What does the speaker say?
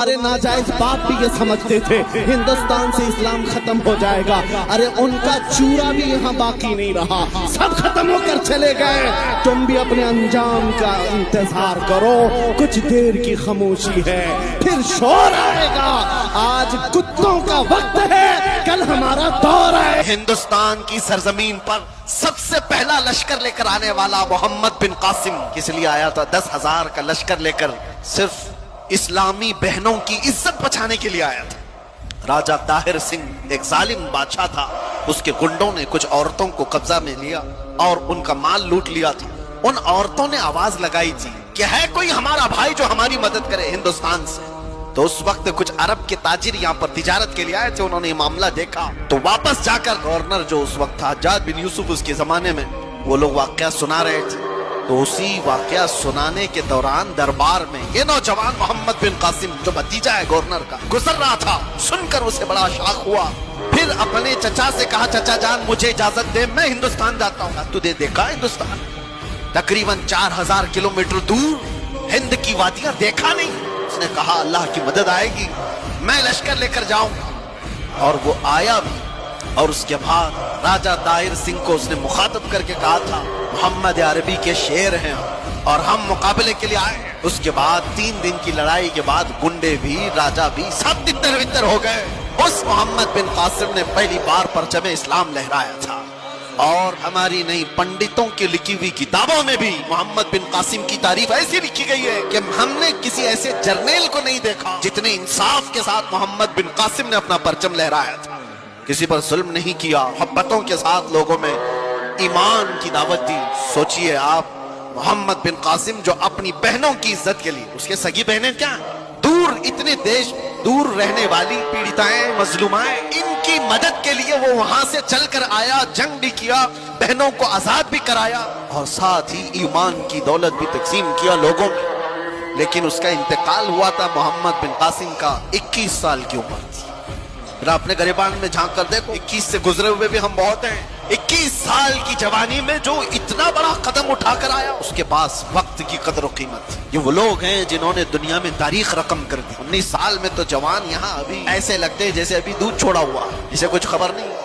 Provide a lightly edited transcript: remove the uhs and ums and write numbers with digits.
अरे नाजायज बाप भी ये समझते थे हिंदुस्तान से इस्लाम खत्म हो जाएगा। अरे उनका चूरा भी यहाँ बाकी नहीं रहा, सब खत्म होकर चले गए। तुम भी अपने अंजाम का इंतजार करो, कुछ देर की खामोशी है, फिर शोर आएगा। आज कुत्तों का वक्त है, कल हमारा दौर है। हिंदुस्तान की सरजमीन पर सबसे पहला लश्कर लेकर आने वाला मोहम्मद बिन कासिम किस लिए आया था? 10,000 का लश्कर लेकर सिर्फ इस्लामी बहनों की इज्जत बचाने के लिए आया था। राजा ताहिर सिंह एक जालिम बादशाह था, उसके गुंडों ने कुछ औरतों को कब्जा में लिया और उनका माल लूट लिया था। उन औरतों ने आवाज लगाई थी कि है कोई हमारा भाई जो हमारी मदद करे हिंदुस्तान से। तो उस वक्त कुछ अरब के ताजिर यहाँ पर तिजारत के लिए आए थे, उन्होंने ये मामला देखा तो वापस जाकर गवर्नर जो उस वक्त था हज्जाज बिन यूसुफ उसके जमाने में, वो लोग वाकया सुना रहे थे। तो उसी वाकया सुनाने के दौरान दरबार में ये नौजवान मोहम्मद बिन कासिम जो भतीजा है गवर्नर का गुजर रहा था, सुनकर उसे बड़ा शौक हुआ। फिर अपने चचा से कहा, चचा जान मुझे इजाजत दे, मैं हिंदुस्तान जाता हूँ। तुझे देखा हिंदुस्तान? तकरीबन 4,000 किलोमीटर दूर हिंद की वादियां देखा नहीं? उसने कहा अल्लाह की मदद आएगी, मैं लश्कर लेकर जाऊंगा। और वो आया भी। और उसके बाद राजा ताहिर सिंह को उसने मुखातब करके कहा था, मोहम्मद अरबी के शेर हैं और हम मुकाबले के लिए आए हैं। उसके बाद 3 दिन की लड़ाई के बाद गुंडे भी राजा भी सब तितर बितर हो गए। उस मोहम्मद बिन कासिम ने पहली बार परचम इस्लाम लहराया था। और हमारी नहीं पंडितों की लिखी हुई किताबों में भी मोहम्मद बिन कासिम की तारीफ ऐसी लिखी गई है कि हमने किसी ऐसे जर्नेल को नहीं देखा जितने इंसाफ के साथ मोहम्मद बिन कासिम ने अपना परचम लहराया था। किसी पर जुल्म नहीं किया, मोहब्बतों के साथ लोगों में ईमान की दावत दी। सोचिए आप, मोहम्मद बिन कासिम जो अपनी बहनों की इज्जत के लिए, उसके सगी बहनें क्या दूर, इतने देश दूर रहने वाली पीड़िताएं मजलूमाएं, इनकी मदद के लिए वो वहां से चलकर आया, जंग भी किया, बहनों को आजाद भी कराया और साथ ही ईमान की दौलत भी तकसीम किया लोगों में। लेकिन उसका इंतकाल हुआ था मोहम्मद बिन कासिम का 21 साल की उम्र थी। अपने गरिबान में झांक कर देखो, 21 से गुजरे हुए भी हम बहुत हैं। 21 साल की जवानी में जो इतना बड़ा कदम उठाकर आया, उसके पास वक्त की कदर और कीमत। ये वो लोग हैं जिन्होंने दुनिया में तारीख रकम कर दी। 19 साल में तो जवान यहाँ अभी ऐसे लगते हैं जैसे अभी दूध छोड़ा हुआ, जिसे कुछ खबर नहीं।